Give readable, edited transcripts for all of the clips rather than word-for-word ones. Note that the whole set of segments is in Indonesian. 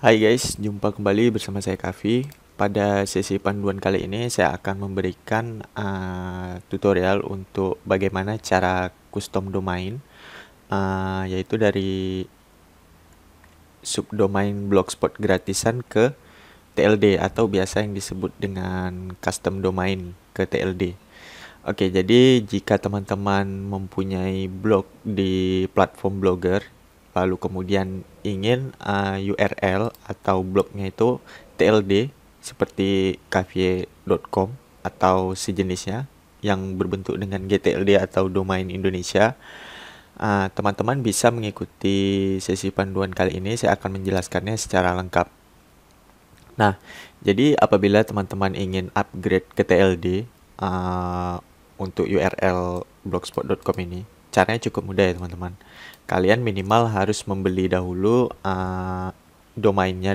Hai guys, jumpa kembali bersama saya Kavi. Pada sesi panduan kali ini saya akan memberikan tutorial untuk bagaimana cara custom domain, yaitu dari subdomain blogspot gratisan ke TLD atau biasa yang disebut dengan custom domain ke TLD. Oke, jadi jika teman-teman mempunyai blog di platform Blogger, lalu kemudian ingin URL atau blognya itu TLD seperti cafe.com atau sejenisnya yang berbentuk dengan GTLD atau domain Indonesia, teman-teman bisa mengikuti sesi panduan kali ini. Saya akan menjelaskannya secara lengkap. Nah, jadi apabila teman-teman ingin upgrade ke TLD untuk URL blogspot.com ini, caranya cukup mudah ya teman-teman. Kalian minimal harus membeli dahulu domainnya.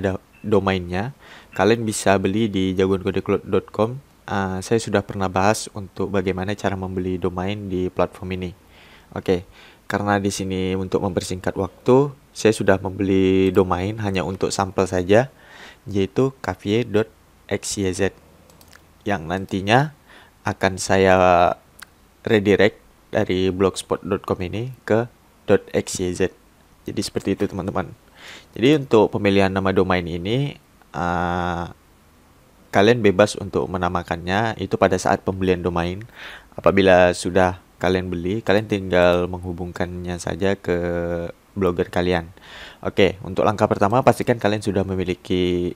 Kalian bisa beli di jagoankodecloud.com. Saya sudah pernah bahas untuk bagaimana cara membeli domain di platform ini. Oke, karena di sini untuk mempersingkat waktu, saya sudah membeli domain hanya untuk sampel saja, yaitu cafe.xyz, yang nantinya akan saya redirect dari blogspot.com ini ke .xyz. Jadi seperti itu teman-teman. Jadi untuk pemilihan nama domain ini kalian bebas untuk menamakannya itu pada saat pembelian domain. Apabila sudah kalian beli, kalian tinggal menghubungkannya saja ke blogger kalian. Oke, untuk langkah pertama pastikan kalian sudah memiliki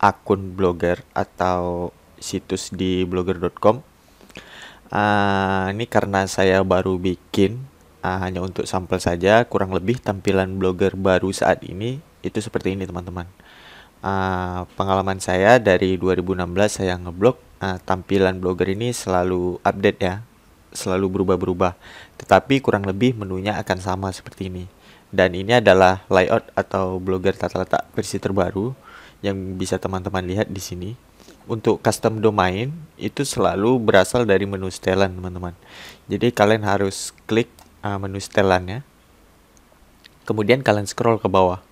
akun blogger atau situs di blogger.com. Ini karena saya baru bikin, hanya untuk sampel saja. Kurang lebih tampilan blogger baru saat ini itu seperti ini teman-teman. Pengalaman saya dari 2016 saya ngeblog, tampilan blogger ini selalu update ya, selalu berubah-berubah. Tetapi kurang lebih menunya akan sama seperti ini. Dan ini adalah layout atau blogger tata letak versi terbaru yang bisa teman-teman lihat di sini. Untuk custom domain itu selalu berasal dari menu setelan teman-teman. Jadi kalian harus klik menu setelannya. Kemudian kalian scroll ke bawah.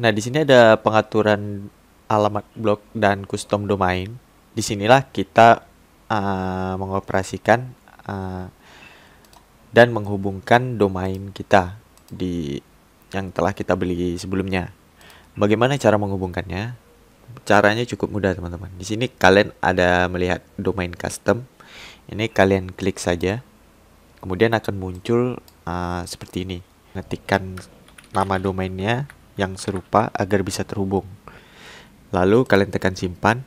Nah, di sini ada pengaturan alamat blog dan custom domain. Disinilah kita mengoperasikan dan menghubungkan domain kita di yang telah kita beli sebelumnya. Bagaimana cara menghubungkannya? Caranya cukup mudah teman-teman. Di sini kalian ada melihat domain custom. Ini kalian klik saja. Kemudian akan muncul seperti ini. Ketikkan nama domainnya yang serupa agar bisa terhubung. Lalu kalian tekan simpan.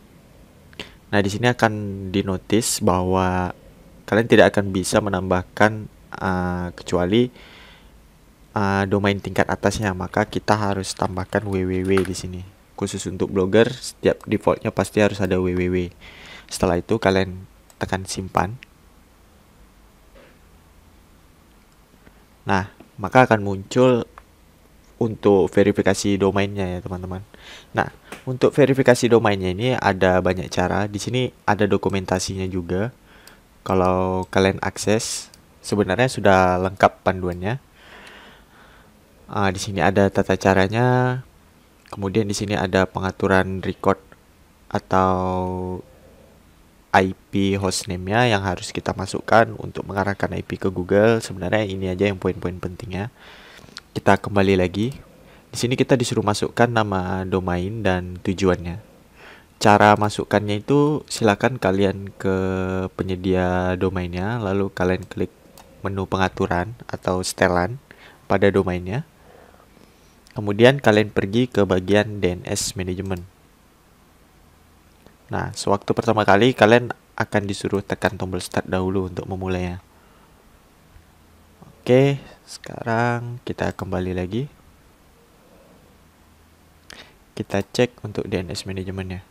Nah, di sini akan dinotis bahwa kalian tidak akan bisa menambahkan kecuali domain tingkat atasnya, maka kita harus tambahkan www di sini. Khusus untuk blogger, setiap defaultnya pasti harus ada www. Setelah itu kalian tekan simpan. Nah, maka akan muncul untuk verifikasi domainnya ya teman-teman. Nah, untuk verifikasi domainnya ini ada banyak cara. Di sini ada dokumentasinya juga. Kalau kalian akses, sebenarnya sudah lengkap panduannya. Di sini ada tata caranya. Kemudian di sini ada pengaturan record atau IP hostname-nya yang harus kita masukkan untuk mengarahkan IP ke Google. Sebenarnya ini aja yang poin-poin pentingnya. Kita kembali lagi. Di sini kita disuruh masukkan nama domain dan tujuannya. Cara masukkannya itu silakan kalian ke penyedia domainnya, lalu kalian klik menu pengaturan atau setelan pada domainnya. Kemudian kalian pergi ke bagian DNS Management. Nah, sewaktu pertama kali kalian akan disuruh tekan tombol start dahulu untuk memulainya. Oke, sekarang kita kembali lagi. Kita cek untuk DNS Managementnya.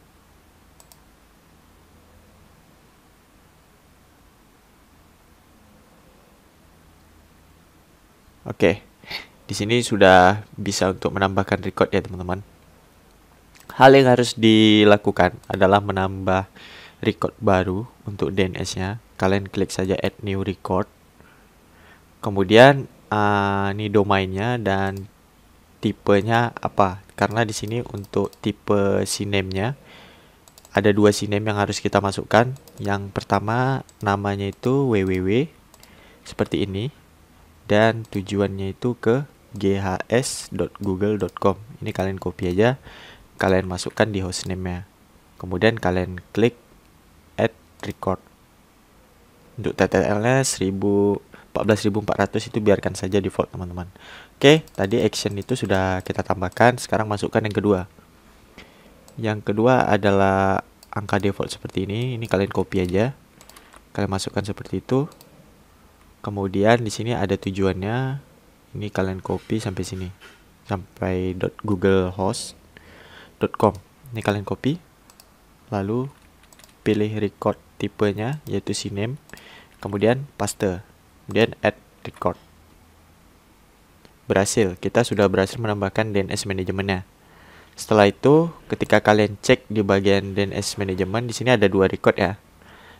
Oke. Di sini sudah bisa untuk menambahkan record ya teman-teman. Hal yang harus dilakukan adalah menambah record baru untuk DNS-nya. Kalian klik saja add new record. Kemudian ini domainnya dan tipenya apa. karena di sini untuk tipe CNAME-nya ada dua CNAME yang harus kita masukkan. Yang pertama namanya itu www seperti ini, dan tujuannya itu ke ghs.google.com. Ini kalian copy aja, kalian masukkan di hostname-nya, kemudian kalian klik add record. Untuk TTL-nya 14.400 itu biarkan saja default teman-teman. Oke, tadi action itu sudah kita tambahkan. Sekarang masukkan yang kedua. Yang kedua adalah angka default seperti ini. Ini kalian copy aja, kalian masukkan seperti itu. Kemudian di sini ada tujuannya. Ini kalian copy sampai sini, sampai .googlehost.com. Ini kalian copy, lalu pilih record tipenya yaitu CNAME, kemudian paste, kemudian add record. Berhasil, kita sudah berhasil menambahkan DNS manajemennya. Setelah itu, ketika kalian cek di bagian DNS manajemen, di sini ada dua record ya.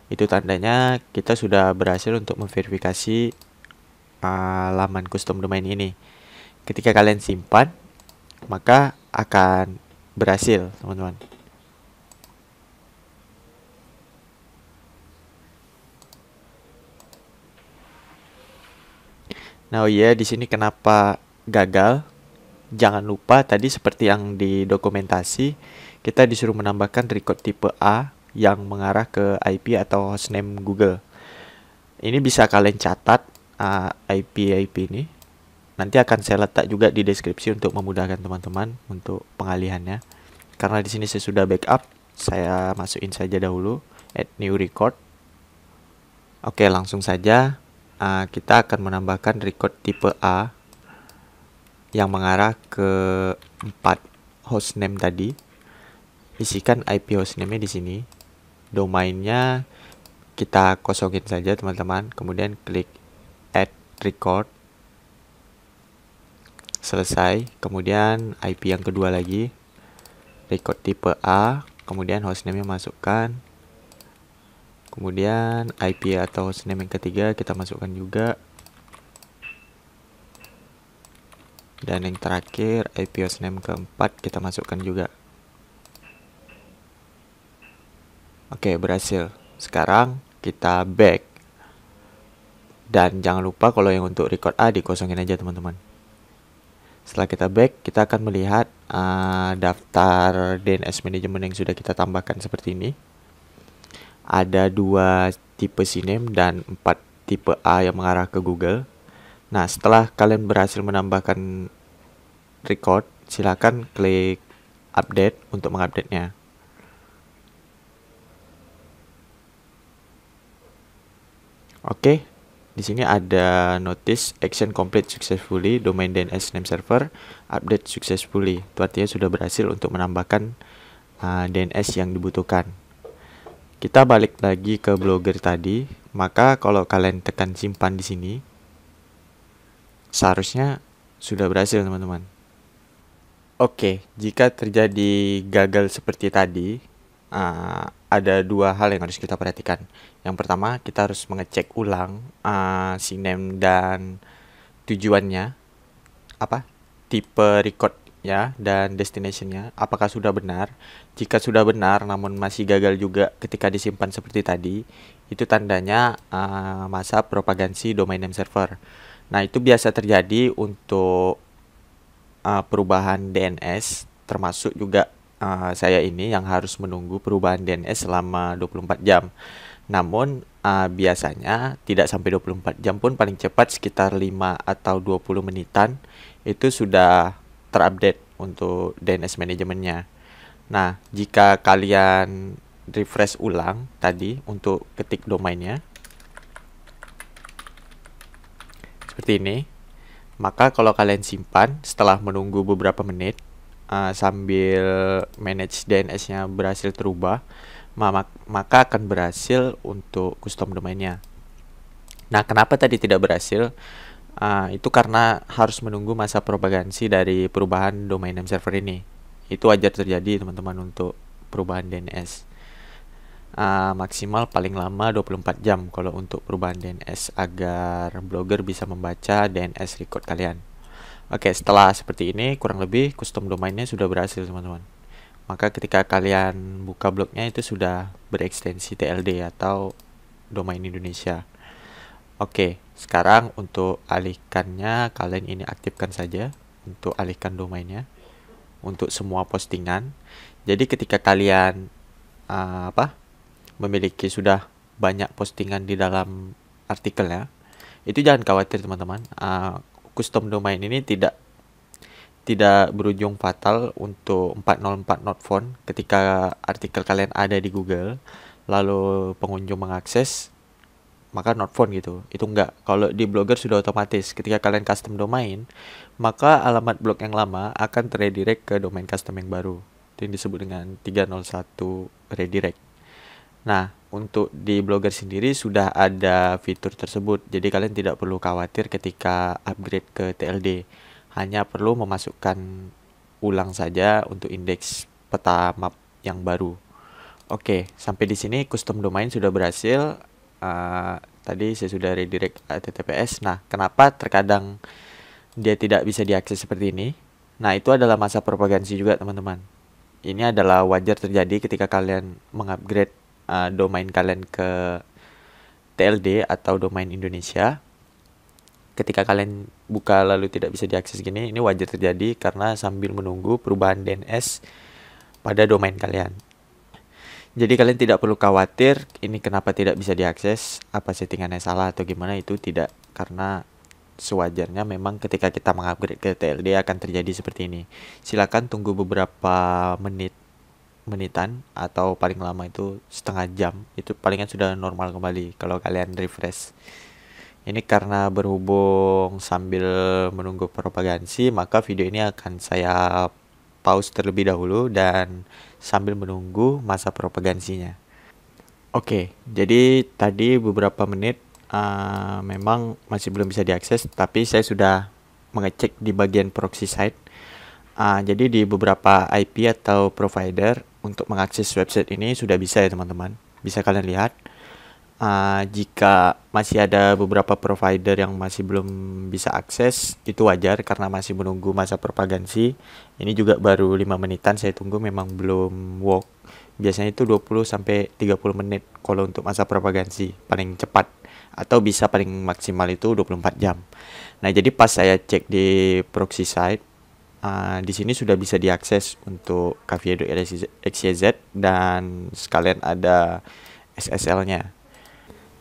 Itu tandanya kita sudah berhasil untuk memverifikasi laman custom domain ini. Ketika kalian simpan, maka akan berhasil, teman-teman. Nah, oh iya, di sini kenapa gagal? Jangan lupa tadi seperti yang di dokumentasi, kita disuruh menambahkan record tipe A yang mengarah ke IP atau hostname Google. Ini bisa kalian catat IP ini. Nanti akan saya letak juga di deskripsi untuk memudahkan teman-teman untuk pengalihannya. Karena di sini saya sudah backup, saya masukin saja dahulu add new record. Oke, langsung saja kita akan menambahkan record tipe A yang mengarah ke 4 hostname tadi. Isikan IP hostname-nya di sini. Domainnya kita kosongin saja teman-teman. Kemudian klik add record. Selesai. Kemudian IP yang kedua lagi. Record tipe A. Kemudian hostname-nya masukkan. Kemudian IP atau hostname yang ketiga kita masukkan juga. Dan yang terakhir IP hostname keempat kita masukkan juga. Oke, berhasil. Sekarang kita back. Dan jangan lupa kalau yang untuk record A dikosongin aja teman-teman. Setelah kita back, kita akan melihat daftar DNS manajemen yang sudah kita tambahkan seperti ini. Ada 2 tipe CNAME dan 4 tipe A yang mengarah ke Google. Nah, setelah kalian berhasil menambahkan record, silakan klik update untuk mengupdate-nya. Oke, di sini ada notice action complete successfully, domain DNS name server update successfully. Itu artinya sudah berhasil untuk menambahkan DNS yang dibutuhkan. Kita balik lagi ke Blogger tadi, maka kalau kalian tekan simpan di sini, seharusnya sudah berhasil teman-teman. Oke, jika terjadi gagal seperti tadi, ada 2 hal yang harus kita perhatikan. Yang pertama, kita harus mengecek ulang CNAME dan tujuannya, tipe record ya dan destination-nya apakah sudah benar. Jika sudah benar namun masih gagal juga ketika disimpan seperti tadi, itu tandanya masa propagasi domain name server. Nah, itu biasa terjadi untuk perubahan DNS, termasuk juga saya ini yang harus menunggu perubahan DNS selama 24 jam. Namun biasanya tidak sampai 24 jam pun, paling cepat sekitar 5 atau 20 menitan itu sudah terupdate untuk DNS manajemennya. Nah, jika kalian refresh ulang tadi untuk ketik domainnya seperti ini, maka kalau kalian simpan setelah menunggu beberapa menit sambil manage DNS-nya berhasil terubah, maka akan berhasil untuk custom domainnya. Nah, kenapa tadi tidak berhasil? Itu karena harus menunggu masa propagasi dari perubahan domain name server ini. Itu wajar terjadi teman-teman untuk perubahan DNS. Maksimal paling lama 24 jam kalau untuk perubahan DNS agar Blogger bisa membaca DNS record kalian. Oke, setelah seperti ini kurang lebih custom domainnya sudah berhasil teman-teman. Maka ketika kalian buka blognya itu sudah berekstensi TLD atau domain Indonesia. Oke, sekarang untuk alihkannya kalian ini aktifkan saja untuk alihkan domainnya untuk semua postingan. Jadi ketika kalian memiliki sudah banyak postingan di dalam artikelnya, itu jangan khawatir teman-teman. Custom domain ini tidak berujung fatal untuk 404 not found ketika artikel kalian ada di Google lalu pengunjung mengakses maka not found gitu. Itu enggak. Kalau di Blogger sudah otomatis ketika kalian custom domain, maka alamat blog yang lama akan redirect ke domain custom yang baru. Itu yang disebut dengan 301 redirect. Nah, untuk di Blogger sendiri sudah ada fitur tersebut. Jadi kalian tidak perlu khawatir ketika upgrade ke TLD. Hanya perlu memasukkan ulang saja untuk indeks peta map yang baru. Oke, sampai di sini custom domain sudah berhasil. Tadi saya sudah redirect HTTPS. Nah, kenapa terkadang dia tidak bisa diakses seperti ini? Nah, itu adalah masa propagasi juga teman-teman. Ini adalah wajar terjadi ketika kalian mengupgrade domain kalian ke TLD atau domain Indonesia. Ketika kalian buka lalu tidak bisa diakses gini, ini wajar terjadi karena sambil menunggu perubahan DNS pada domain kalian. Jadi kalian tidak perlu khawatir ini kenapa tidak bisa diakses, apa settingannya salah atau gimana, itu tidak, karena sewajarnya memang ketika kita mengupgrade ke TLD akan terjadi seperti ini. Silakan tunggu beberapa menitan atau paling lama itu setengah jam, itu palingan sudah normal kembali kalau kalian refresh. Ini karena berhubung sambil menunggu propagasi, maka video ini akan saya pause terlebih dahulu dan sambil menunggu masa propagasinya. Oke, jadi tadi beberapa menit memang masih belum bisa diakses, tapi saya sudah mengecek di bagian proxy site. Jadi di beberapa IP atau provider untuk mengakses website ini sudah bisa ya teman-teman. Bisa kalian lihat. Jika masih ada beberapa provider yang masih belum bisa akses, itu wajar karena masih menunggu masa propagasi. Ini juga baru 5 menitan saya tunggu, memang belum work. Biasanya itu 20 sampai 30 menit kalau untuk masa propagasi paling cepat, atau bisa paling maksimal itu 24 jam. Nah, jadi pas saya cek di proxy site, di sini sudah bisa diakses untuk cafe.xyz dan sekalian ada SSL-nya.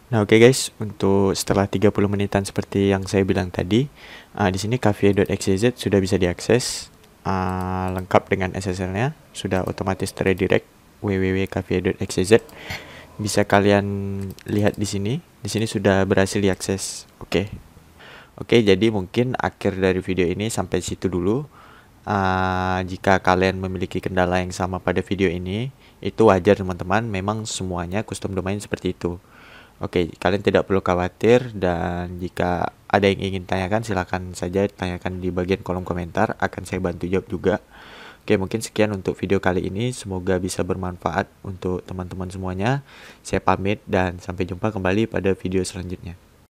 Nah, oke guys, untuk setelah 30 menitan seperti yang saya bilang tadi, di sini cafe.xyz sudah bisa diakses, lengkap dengan SSL-nya, sudah otomatis terredirect www.cafe.xyz. Bisa kalian lihat di sini. Di sini sudah berhasil diakses. Oke, jadi mungkin akhir dari video ini sampai situ dulu. Jika kalian memiliki kendala yang sama pada video ini, itu wajar teman-teman. Memang semuanya custom domain seperti itu. Oke, kalian tidak perlu khawatir, dan jika ada yang ingin tanyakan silahkan saja tanyakan di bagian kolom komentar, akan saya bantu jawab juga. Oke, mungkin sekian untuk video kali ini, semoga bisa bermanfaat untuk teman-teman semuanya. Saya pamit dan sampai jumpa kembali pada video selanjutnya.